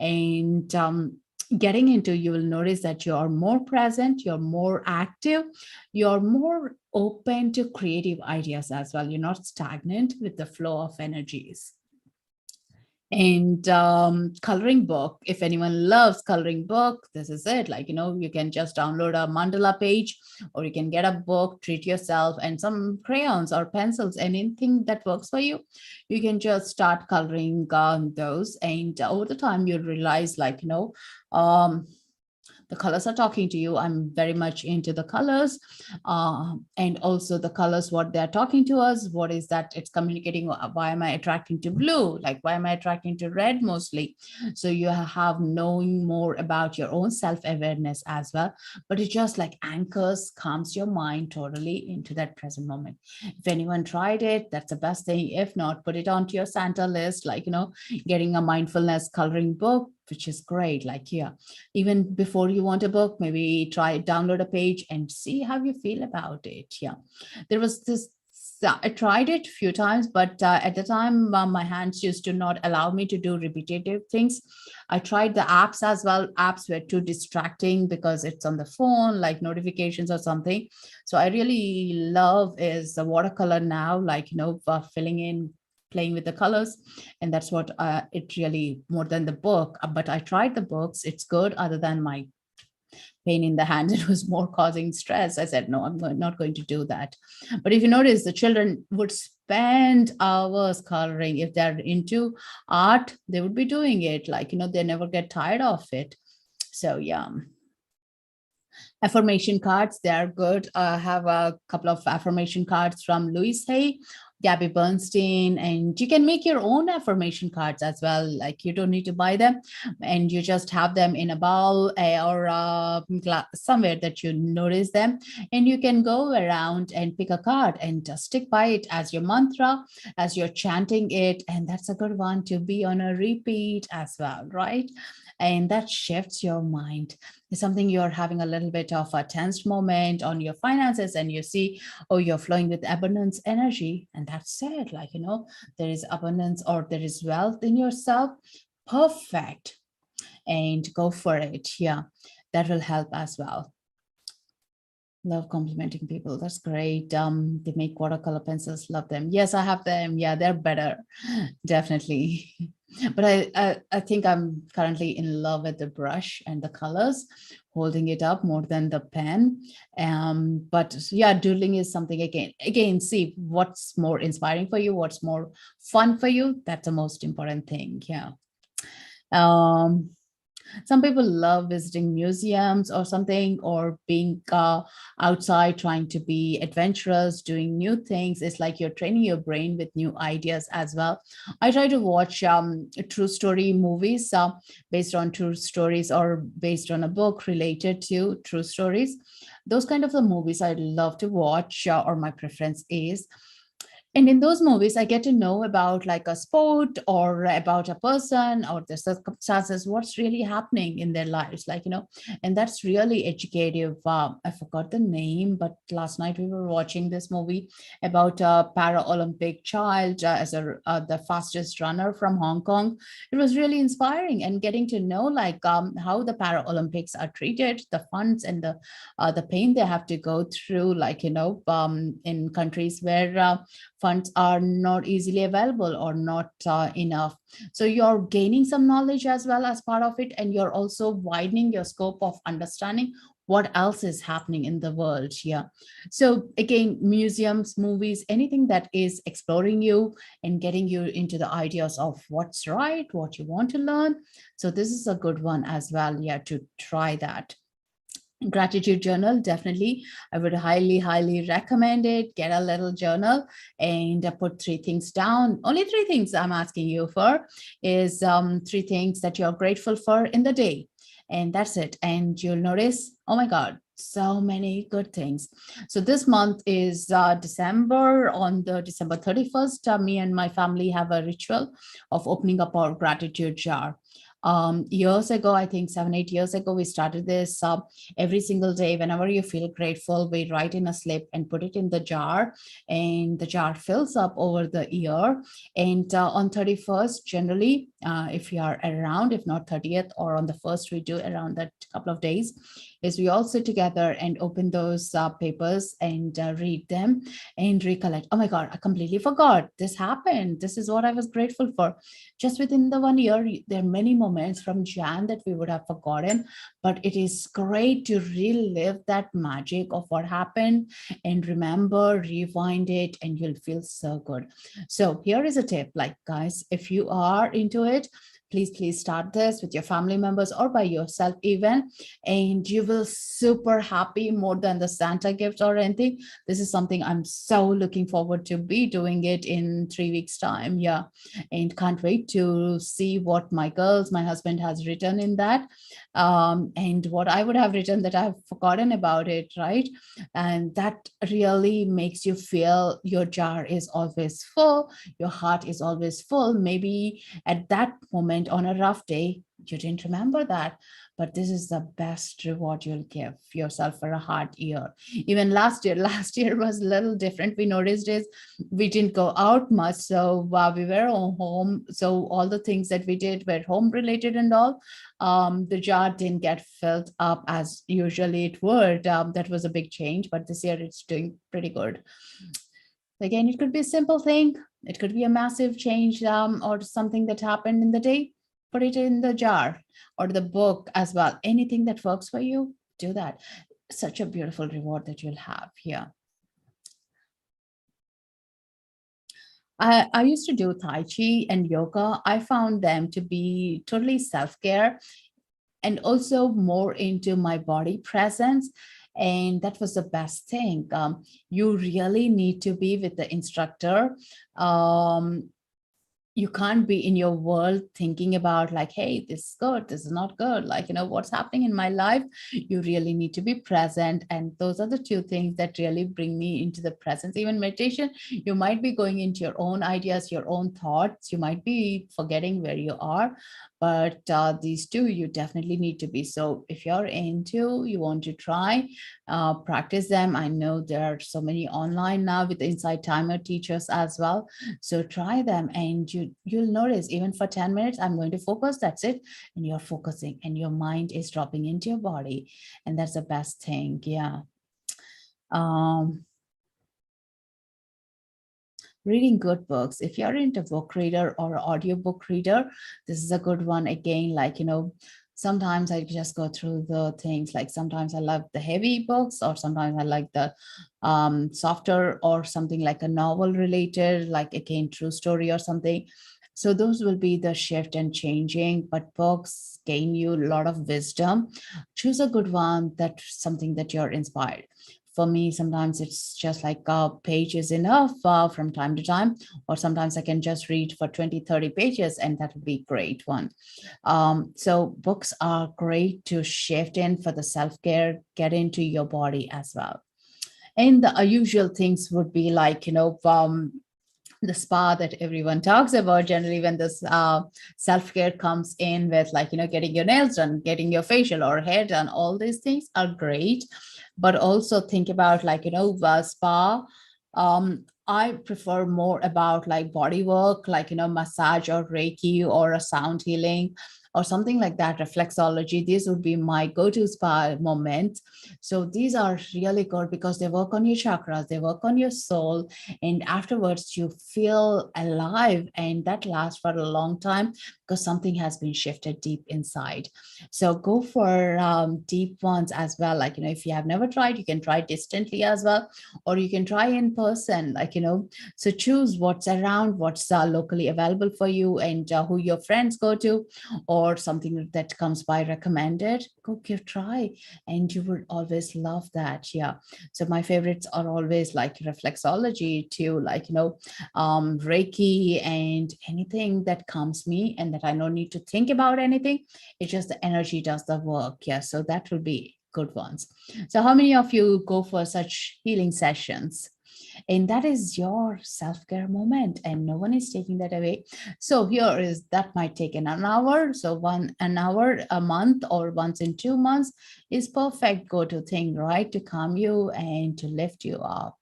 And getting into, you will notice that you're more present, you're more active, you're more open to creative ideas as well. You're not stagnant with the flow of energies. And coloring book, if anyone loves coloring book, this is it. Like, you can just download a mandala page, or you can get a book, treat yourself, and some crayons or pencils, anything that works for you. You can just start coloring those, and over the time you'll realize, like, um, the colors are talking to you. I'm very much into the colors, and also the colors, what they're talking to us. What is that it's communicating? Why am I attracting to blue? Like, why am I attracting to red mostly? So you have knowing more about your own self-awareness as well. But it just like anchors, calms your mind totally into that present moment. If anyone tried it, that's the best thing. If not, put it onto your Santa list, like, getting a mindfulness coloring book, which is great. Like, yeah, even before you want a book, maybe download a page and see how you feel about it. Yeah, there was this, I tried it a few times, but at the time my hands used to not allow me to do repetitive things. I tried the apps as well. Apps were too distracting because it's on the phone, like notifications or something. So I really love is the watercolor now, like, filling in, playing with the colors. And that's what it really, more than the book. But I tried the books, it's good. Other than my pain in the hands, it was more causing stress. I said, no, I'm not going to do that. But if you notice, the children would spend hours coloring. If they're into art, they would be doing it, like, they never get tired of it. So yeah. Affirmation cards, they are good. I have a couple of affirmation cards from Louisehay, Gabby Bernstein, and you can make your own affirmation cards as well. Like, you don't need to buy them, and you just have them in a bowl or somewhere that you notice them, and you can go around and pick a card and just stick by it as your mantra, as you're chanting it. And that's a good one to be on a repeat as well, right? And that shifts your mind. It's something you're having a little bit of a tense moment on your finances, and you see, oh, you're flowing with abundance energy, and that's it. Like, there is abundance, or there is wealth in yourself. Perfect. And go for it. Yeah, that will help as well. Love complimenting people. That's great. They make watercolor pencils. Love them. Yes, I have them. Yeah, they're better. Definitely. But I think I'm currently in love with the brush and the colors, holding it up more than the pen. But yeah, doodling is something, again, see what's more inspiring for you, what's more fun for you. That's the most important thing. Yeah. Some people love visiting museums or something, or being outside, trying to be adventurous, doing new things. It's like you're training your brain with new ideas as well. I try to watch true story movies based on true stories, or based on a book related to true stories. Those kind of the movies I love to watch, or my preference is. And in those movies, I get to know about like a sport, or about a person, or the circumstances, what's really happening in their lives, like, and that's really educative. I forgot the name, but last night we were watching this movie about a Paralympic child as the fastest runner from Hong Kong. It was really inspiring, and getting to know like how the Paralympics are treated, the funds, and the pain they have to go through, like, in countries where funds are not easily available, or not enough. So you're gaining some knowledge as well as part of it, and you're also widening your scope of understanding what else is happening in the world. Yeah. So again, museums, movies, anything that is exploring you and getting you into the ideas of what's right, what you want to learn. So this is a good one as well. Yeah, to try that. Gratitude journal, definitely I would highly recommend it. Get a little journal and put 3 things down. Only 3 things I'm asking you for is 3 things that you're grateful for in the day, and that's it. And you'll notice, oh my god, so many good things. So this month is December. On the December 31st, me and my family have a ritual of opening up our gratitude jar. Years ago, I think 7, 8 years ago, we started this. Every single day, whenever you feel grateful, we write in a slip and put it in the jar, and the jar fills up over the year. And on 31st, generally, if you are around, if not 30th, or on the first, we do around that couple of days, is we all sit together and open those papers and read them and recollect. Oh my God, I completely forgot this happened. This is what I was grateful for. Just within the 1 year, there are many moments from Jan that we would have forgotten, but it is great to relive that magic of what happened and remember, rewind it, and you'll feel so good. So here is a tip, like guys, if you are into it, please start this with your family members or by yourself even, and you will super happy more than the Santa gifts or anything. This is something I'm so looking forward to be doing it in 3 weeks time. Yeah, and can't wait to see what my husband has written in that, and what I would have written that I've forgotten about it, right? And that really makes you feel your jar is always full, your heart is always full. Maybe at that moment on a rough day, you didn't remember that, but this is the best reward you'll give yourself for a hard year. Even last year, last year was a little different. We noticed is we didn't go out much, so we were on home, so all the things that we did were home related and all. The jar didn't get filled up as usually it would. That was a big change, but this year it's doing pretty good. Again, it could be a simple thing, it could be a massive change, or something that happened in the day. Put it in the jar or the book as well. Anything that works for you, do that. Such a beautiful reward that you'll have here. I used to do Tai Chi and yoga. I found them to be totally self-care and also more into my body presence. And that was the best thing. You really need to be with the instructor. You can't be in your world thinking about like, hey, this is good, this is not good, like, what's happening in my life. You really need to be present, and those are the two things that really bring me into the presence. Even meditation, you might be going into your own ideas, your own thoughts, you might be forgetting where you are, but these two you definitely need to be. So if you're into, you want to try, practice them. I know there are so many online now with Insighttimer teachers as well, so try them, and you'll notice even for 10 minutes, I'm going to focus, that's it. And you're focusing and your mind is dropping into your body. And that's the best thing. Yeah. Reading good books. If you're into book reader or audiobook reader, this is a good one. Again, like, sometimes I just go through the things, like sometimes I love the heavy books, or sometimes I like the softer, or something like a novel related, like again, true story or something. So those will be the shift and changing, but books gain you a lot of wisdom. Choose a good one, that's something that you're inspired. For me, sometimes it's just like a page is enough from time to time, or sometimes I can just read for 20, 30 pages, and that would be a great one. So books are great to shift in for the self-care, get into your body as well. And the usual things would be like, the spa that everyone talks about generally when this self-care comes in with, like, getting your nails done, getting your facial or hair done. All these things are great, but also think about, like, spa. I prefer more about like body work, like, massage or Reiki or a sound healing or something like that, reflexology. These would be my go-to spa moments. So these are really good because they work on your chakras, they work on your soul, and afterwards you feel alive, and that lasts for a long time because something has been shifted deep inside. So go for deep ones as well. Like, if you have never tried, you can try distantly as well, or you can try in person, like, so choose what's around, what's locally available for you, and who your friends go to, or something that comes by recommended. Go give try, and you would always love that. Yeah. So my favorites are always like reflexology too, like, Reiki, and anything that calms me and that I don't need to think about anything. It's just the energy does the work. Yeah. So that will be good ones. So how many of you go for such healing sessions? And that is your self-care moment, and no one is taking that away. So here is, that might take an hour. So an hour a month or once in 2 months is perfect go-to thing, right? To calm you and to lift you up.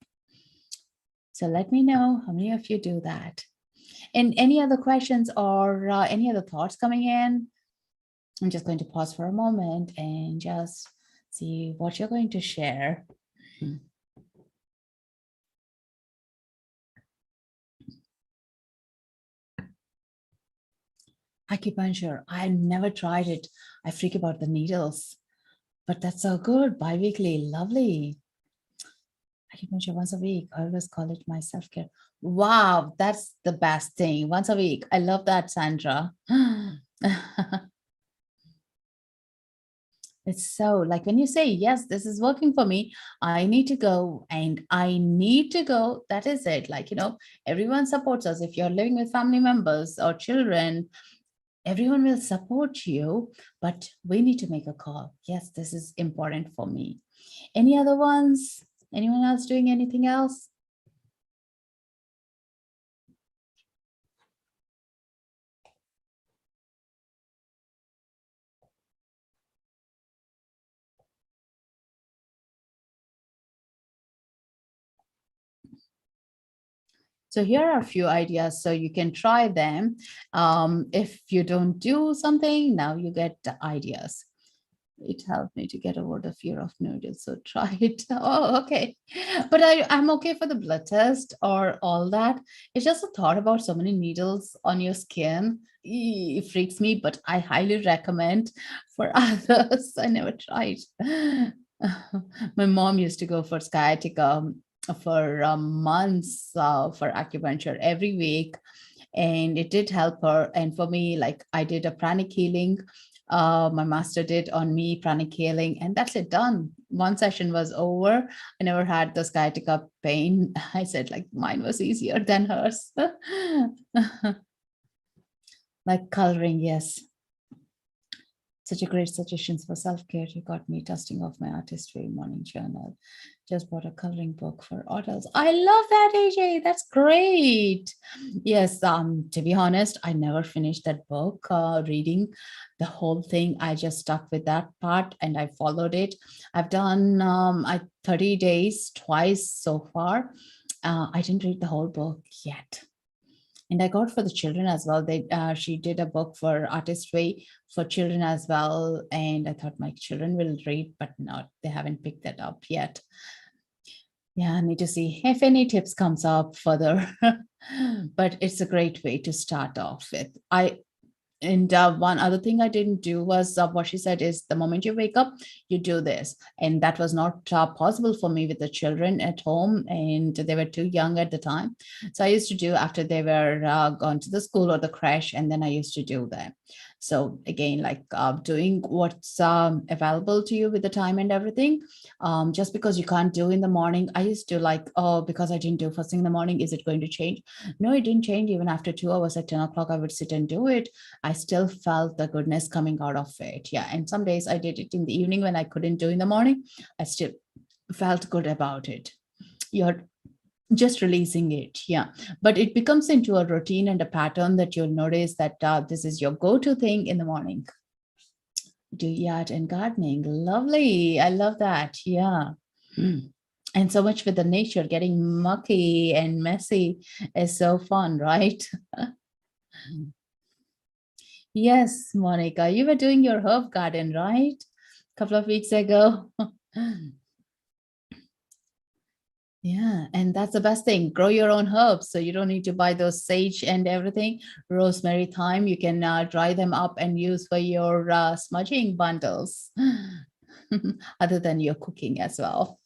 So let me know how many of you do that. And any other questions or any other thoughts coming in? I'm just going to pause for a moment and just see what you're going to share. Acupuncture, I never tried it. I freak about the needles, but that's so good. Bi-weekly, lovely. Acupuncture once a week. I always call it my self-care. Wow, that's the best thing. Once a week. I love that, Sandra. It's so like when you say, yes, this is working for me, I need to go and I need to go. That is it. Like, everyone supports us. If you're living with family members or children, everyone will support you, but we need to make a call. Yes, this is important for me. Any other ones? Anyone else doing anything else? So here are a few ideas, so you can try them. If you don't do something, now you get the ideas. It helped me to get over the fear of noodles, so try it. Oh, okay. But I'm okay for the blood test or all that. It's just a thought about so many needles on your skin. It freaks me, but I highly recommend for others. I never tried. My mom used to go for sciatica for months for acupuncture every week, and it did help her. And for me, like, I did a pranic healing. My master did on me pranic healing, and that's it, done. One session was over. I never had the sciatica pain. I said, like, mine was easier than hers. Like coloring, yes. Such a great suggestions for self-care. You got me dusting off my artistry morning journal. Just bought a coloring book for adults. I love that, AJ. That's great. Yes, to be honest, I never finished that book, reading the whole thing. I just stuck with that part and I followed it. I've done 30 days twice so far. I didn't read the whole book yet. And I got for the children as well. She did a book for artistry for children as well, and I thought my children will read, but not. They haven't picked that up yet. Yeah, I need to see if any tips comes up further. But it's a great way to start off with. And one other thing I didn't do was what she said is, the moment you wake up, you do this. And that was not possible for me with the children at home. And they were too young at the time. So I used to do after they were gone to the school or the crash. And then I used to do that. So again, like doing what's available to you with the time and everything. Just because you can't do in the morning, I used to like, oh, because I didn't do first thing in the morning, is it going to change? No, it didn't change. Even after 2 hours at 10 o'clock, I would sit and do it. I still felt the goodness coming out of it. Yeah. And some days I did it in the evening when I couldn't do in the morning. I still felt good about it. You're just releasing it. Yeah. But it becomes into a routine and a pattern that you'll notice that this is your go-to thing in the morning. Do yard and gardening. Lovely. I love that. Yeah. And so much with the nature, getting mucky and messy is so fun, right? Yes, Monica, you were doing your herb garden, right? A couple of weeks ago. Yeah, and that's the best thing. Grow your own herbs, so you don't need to buy those sage and everything. Rosemary, thyme, you can dry them up and use for your smudging bundles, other than your cooking as well.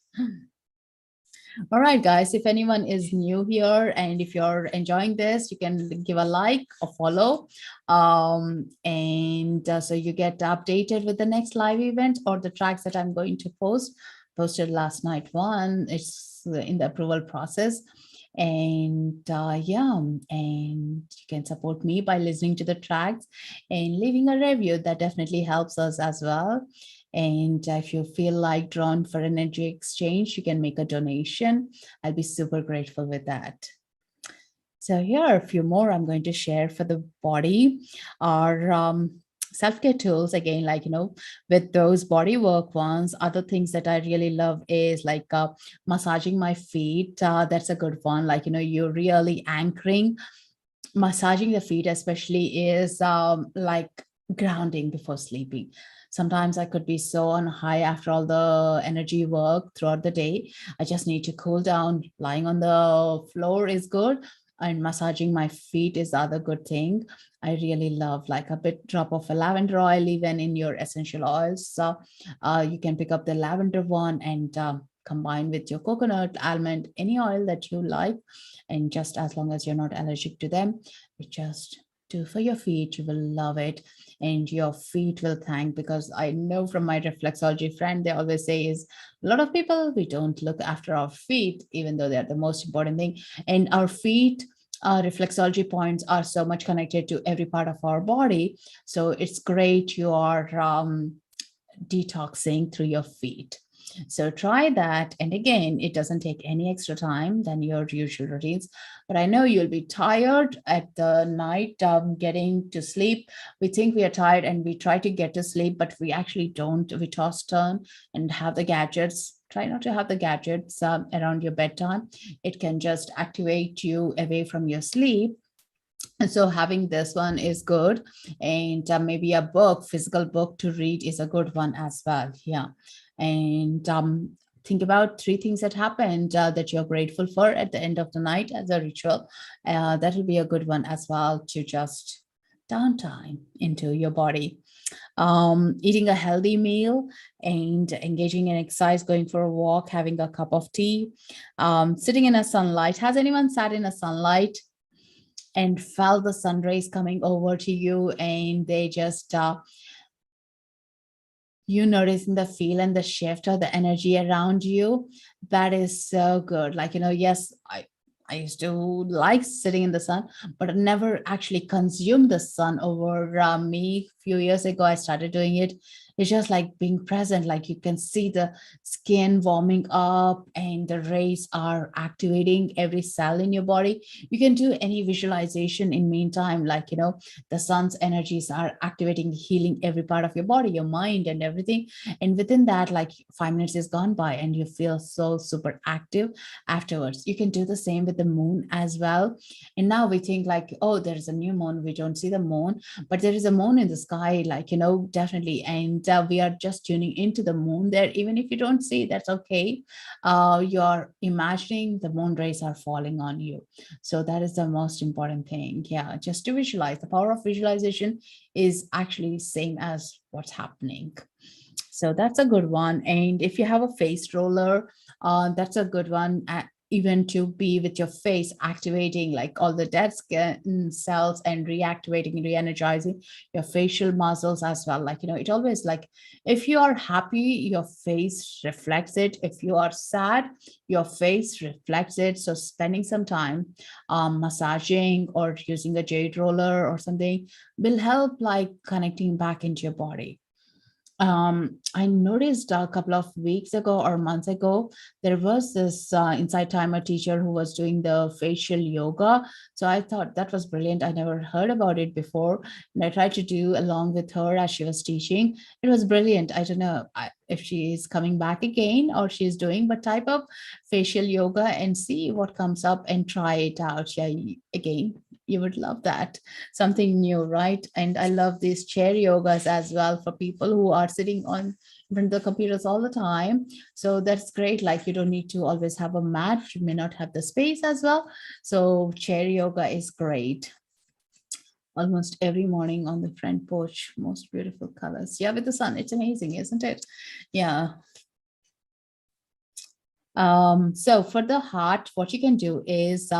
All right, guys, if anyone is new here and if you're enjoying this, you can give a like or follow. And so you get updated with the next live event or the tracks that I'm going to posted last night. One, it's in the approval process. And yeah, and you can support me by listening to the tracks and leaving a review. That definitely helps us as well. And if you feel like drawn for energy exchange, you can make a donation. I'll be super grateful with that. So here are a few more I'm going to share for the body. Our self-care tools, again, like, with those body work ones, other things that I really love is like massaging my feet. That's a good one. Like, you're really anchoring. Massaging the feet especially is like grounding before sleeping. Sometimes I could be so on high after all the energy work throughout the day. I just need to cool down. Lying on the floor is good, and massaging my feet is the other good thing. I really love like a bit drop of a lavender oil even in your essential oils. So you can pick up the lavender one and combine with your coconut, almond, any oil that you like. And just as long as you're not allergic to them, you just do for your feet. You will love it. And your feet will thank, because I know from my reflexology friend, they always say is a lot of people, we don't look after our feet, even though they're the most important thing. And our feet, reflexology points are so much connected to every part of our body. So it's great you are detoxing through your feet. So try that. And again, it doesn't take any extra time than your usual routines. But I know you'll be tired at the night getting to sleep. We think we are tired and we try to get to sleep, but we actually don't. We toss, turn, and have the gadgets. Try not to have the gadgets around your bedtime. It can just activate you away from your sleep. And so having this one is good. And maybe a book, physical book to read is a good one as well. Yeah. And think about 3 things that happened that you're grateful for at the end of the night as a ritual. That will be a good one as well to just downtime into your body. Eating a healthy meal and engaging in exercise, going for a walk, having a cup of tea, sitting in a sunlight. Has anyone sat in a sunlight and felt the sun rays coming over to you, and they just you noticing the feel and the shift or the energy around you? That is so good. Like, yes, I used to like sitting in the sun, but I never actually consumed the sun over me. A few years ago, I started doing it. It's just like being present, like you can see the skin warming up and the rays are activating every cell in your body. You can do any visualization in meantime, like, the sun's energies are activating, healing every part of your body, your mind, and everything. And within that, like 5 minutes is gone by and you feel so super active afterwards. You can do the same with the moon as well. And now we think like, oh, there's a new moon, we don't see the moon, but there is a moon in the sky, like, definitely. And we are just tuning into the moon there. Even if you don't see, that's okay. You're imagining the moon rays are falling on you. So that is the most important thing. Yeah, just to visualize. The power of visualization is actually same as what's happening. So that's a good one. And if you have a face roller, that's a good one. Even to be with your face activating like all the dead skin cells and reactivating, re-energizing your facial muscles as well. Like, it always like, if you are happy, your face reflects it. If you are sad, your face reflects it. So spending some time massaging or using a jade roller or something will help like connecting back into your body. I noticed a couple of weeks ago or months ago, there was this Insighttimer teacher who was doing the facial yoga. So I thought that was brilliant. I never heard about it before. And I tried to do along with her as she was teaching. It was brilliant. I don't know if she is coming back again or she's doing, but type of facial yoga and see what comes up and try it out. Yeah, again, you would love that. Something new, right? And I love these chair yogas as well for people who are sitting on in front of the computers all the time. So that's great. Like, you don't need to always have a mat. You may not have the space as well. So chair yoga is great. Almost every morning on the front porch, most beautiful colors. Yeah, with the sun, it's amazing, isn't it? Yeah. So for the heart, what you can do is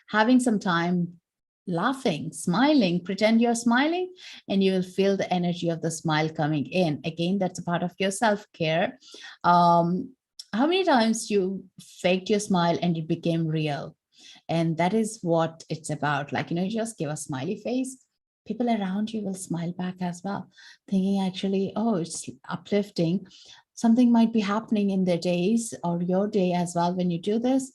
having some time laughing, smiling, pretend you're smiling, and you will feel the energy of the smile coming in. Again, that's a part of your self-care. How many times you faked your smile and it became real? And that is what it's about. Like, just give a smiley face. people around you will smile back as well, thinking actually, oh, it's uplifting. Something might be happening in their days or your day as well. When you do this,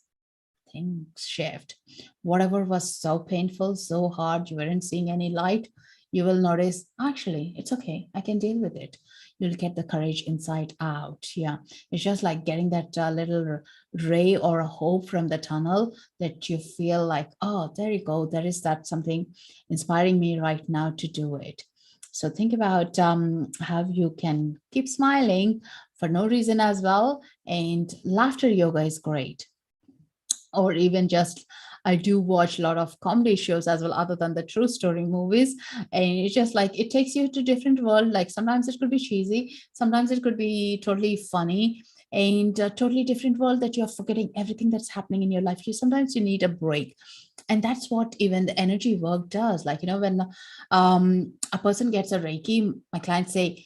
things shift. Whatever was so painful, so hard, you weren't seeing any light, you will notice, actually, it's okay. I can deal with it. You'll get the courage inside out. Yeah. It's just like getting that little ray or a hope from the tunnel that you feel like, oh, there you go. There is that something inspiring me right now to do it. So think about how you can keep smiling for no reason as well. And laughter yoga is great, or even just I do watch a lot of comedy shows as well, other than the true story movies. And it's just like it takes you to different world. Like sometimes it could be cheesy, sometimes it could be totally funny, and a totally different world that you're forgetting everything that's happening in your life. You sometimes you need a break. And that's what even the energy work does. Like, when a person gets a Reiki, my clients say,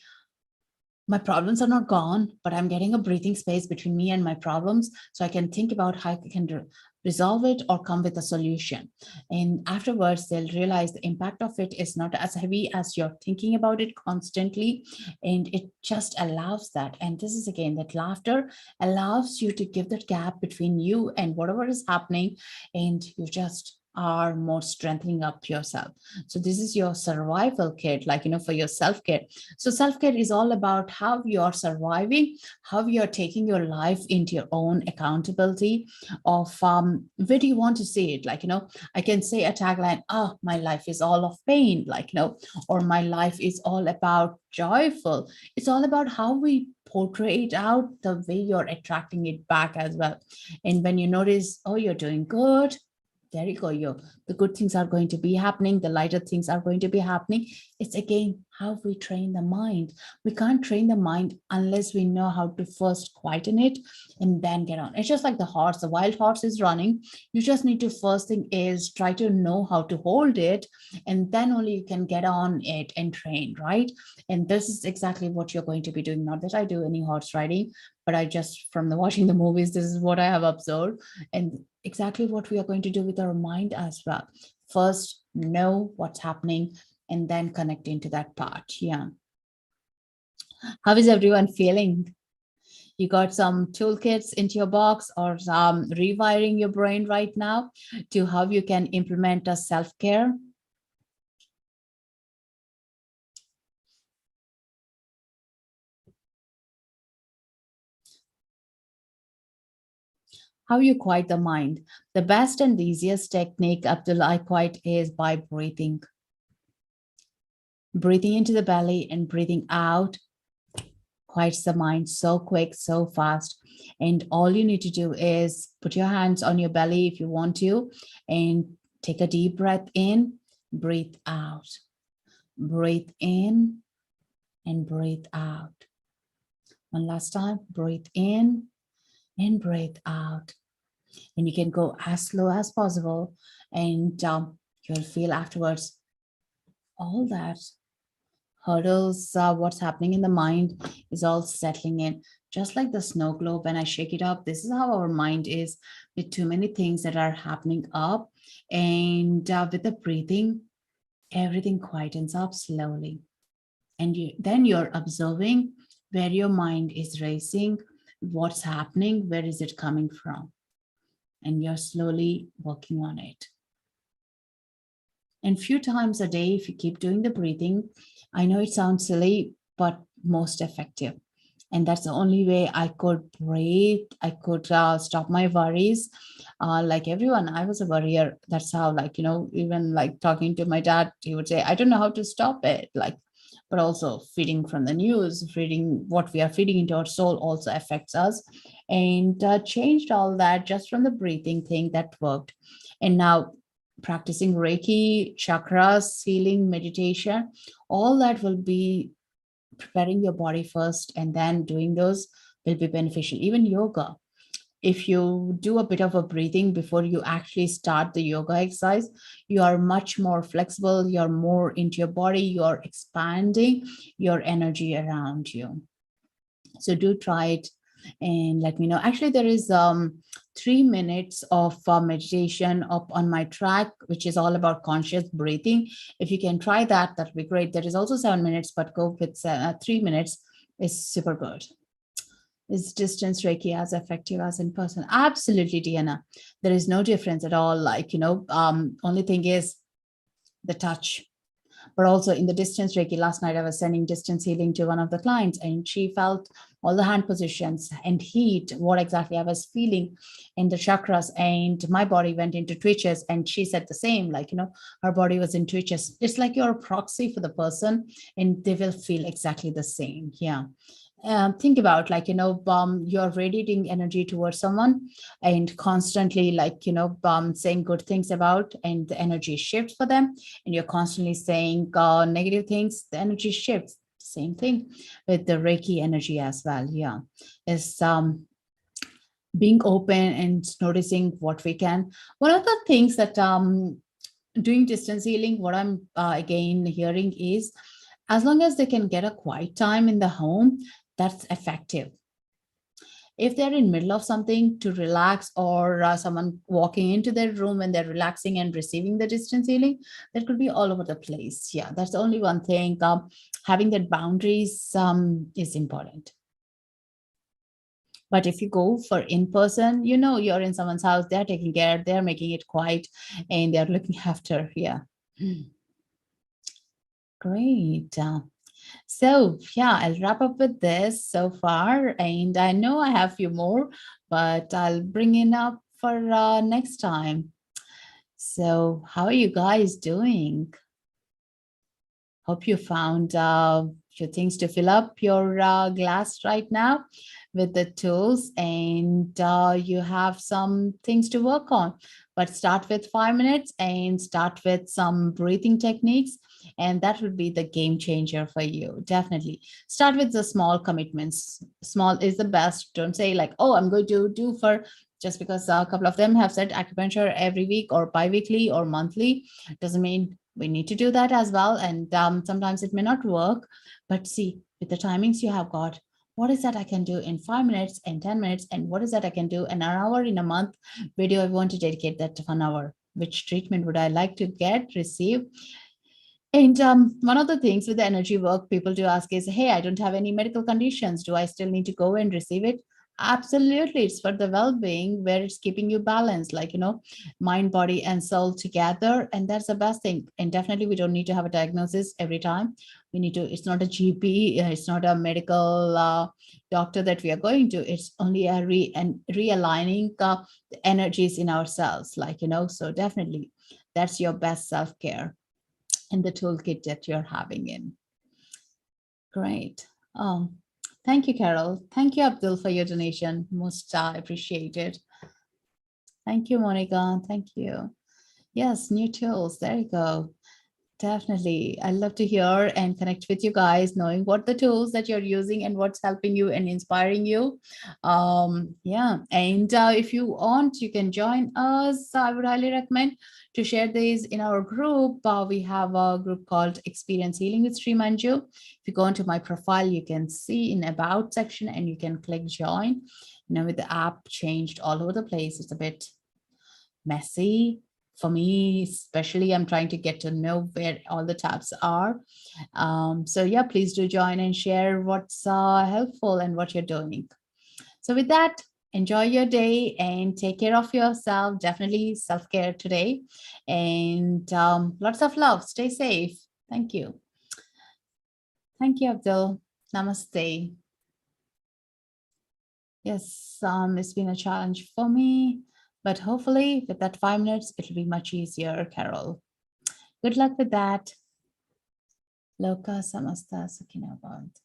my problems are not gone, but I'm getting a breathing space between me and my problems so I can think about how I can resolve it or come with a solution. And afterwards, they'll realize the impact of it is not as heavy as you're thinking about it constantly. And it just allows that. And this is again, that laughter allows you to give that gap between you and whatever is happening. And you just are more strengthening up yourself. So this is your survival kit, like, for your self-care. So self-care is all about how you're surviving, how you're taking your life into your own accountability of where do you want to see it? Like, I can say a tagline, oh, my life is all of pain, like, or my life is all about joyful. It's all about how we portray it out, the way you're attracting it back as well. And when you notice, oh, you're doing good, there you go, the good things are going to be happening, the lighter things are going to be happening. It's again how we train the mind. We can't train the mind unless we know how to first quieten it and then get on. It's just like the horse, the wild horse is running. You just need to, first thing is try to know how to hold it, and then only you can get on it and train, right? And this is exactly what you're going to be doing. Not that I do any horse riding, but I just, from the watching the movies, this is what I have observed. And exactly what we are going to do with our mind as well. First, know what's happening and then connect into that part. Yeah. How is everyone feeling? You got some toolkits into your box or some rewiring your brain right now to how you can implement a self-care? How you quiet the mind? The best and the easiest technique, Abdul, I quiet is by breathing. Breathing into the belly and breathing out quiets the mind so quick, so fast. And all you need to do is put your hands on your belly if you want to, and take a deep breath in, breathe out, breathe in, and breathe out. One last time, breathe in and breathe out. And you can go as slow as possible, and you'll feel afterwards all that hurdles, what's happening in the mind is all settling in. Just like the snow globe, when I shake it up, this is how our mind is with too many things that are happening up. And with the breathing, everything quietens up slowly. And then you're observing where your mind is racing, what's happening, where is it coming from? And you're slowly working on it. And few times a day, if you keep doing the breathing, I know it sounds silly, but most effective. And that's the only way I could breathe. I could stop my worries. Like everyone, I was a worrier. That's how, like, even like talking to my dad, he would say, I don't know how to stop it. Like, but also feeding from the news, feeding what we are feeding into our soul also affects us. And changed all that just from the breathing thing that worked. And now practicing Reiki, chakras, healing, meditation, all that will be preparing your body first, and then doing those will be beneficial. Even yoga, if you do a bit of a breathing before you actually start the yoga exercise, you are much more flexible, you're more into your body, you're expanding your energy around you. So do try it and let me know. Actually, there is 3 minutes of meditation up on my track, which is all about conscious breathing. If you can try that, that'd be great. There is also 7 minutes, but go with 3 minutes is super good. Is distance Reiki as effective as in person? Absolutely, Diana. There is no difference at all. Like, only thing is the touch. But also in the distance Reiki, last night I was sending distance healing to one of the clients, and she felt all the hand positions and heat, what exactly I was feeling in the chakras, and my body went into twitches, and she said the same, like, her body was in twitches. It's like you're a proxy for the person, and they will feel exactly the same. Yeah. Think about, like, you're radiating energy towards someone and constantly, like, saying good things about, and the energy shifts for them, and you're constantly saying negative things, the energy shifts. Same thing with the Reiki energy as well. Yeah. Is being open and noticing what we can. One of the things that doing distance healing, what I'm again hearing is, as long as they can get a quiet time in the home, that's effective. If they're in middle of something to relax, or someone walking into their room and they're relaxing and receiving the distance healing, that could be all over the place. Yeah, that's the only one thing. Having that boundaries is important. But if you go for in person, you're in someone's house, they're taking care, they're making it quiet, and they're looking after. Yeah. Great. So yeah, I'll wrap up with this so far, and I know I have a few more, but I'll bring it up for next time. So how are you guys doing? Hope you found your things to fill up your glass right now with the tools, and you have some things to work on. But start with 5 minutes and start with some breathing techniques, and that would be the game changer for you. Definitely start with the small commitments. Small is the best. Don't say like, oh, I'm going to do for, just because a couple of them have said acupuncture every week or bi-weekly or monthly, doesn't mean we need to do that as well. And sometimes it may not work, but see, with the timings you have got, what is that I can do in 5 minutes and 10 minutes? And what is that I can do in an hour in a month? Where do I want to dedicate that 1 hour? Which treatment would I like to receive? And one of the things with the energy work people do ask is, hey, I don't have any medical conditions. Do I still need to go and receive it? Absolutely. It's for the well-being, where it's keeping you balanced, like, mind, body, and soul together. And that's the best thing. And definitely we don't need to have a diagnosis every time. We need to, it's not a GP, it's not a medical doctor that we are going to. It's only a realigning the energies in ourselves, like, so definitely that's your best self-care in the toolkit that you're having in. Great. Thank you, Carol. Thank you, Abdul, for your donation. Most appreciated. Thank you, Monica. Thank you. Yes, new tools. There you go. Definitely. I love to hear and connect with you guys, knowing what the tools that you're using and what's helping you and inspiring you. Yeah. And if you want, you can join us. I would highly recommend to share these in our group. We have a group called Experience Healing with Srimanju. If you go into my profile, you can see in About section and you can click join. With the app changed all over the place, it's a bit messy. For me, especially, I'm trying to get to know where all the tabs are. So yeah, please do join and share what's helpful and what you're doing. So with that, enjoy your day and take care of yourself. Definitely self-care today. And lots of love. Stay safe. Thank you. Thank you, Abdul. Namaste. Yes, it's been a challenge for me. But hopefully with that 5 minutes, it'll be much easier, Carol. Good luck with that. Loka samasta sukhina bhavantu.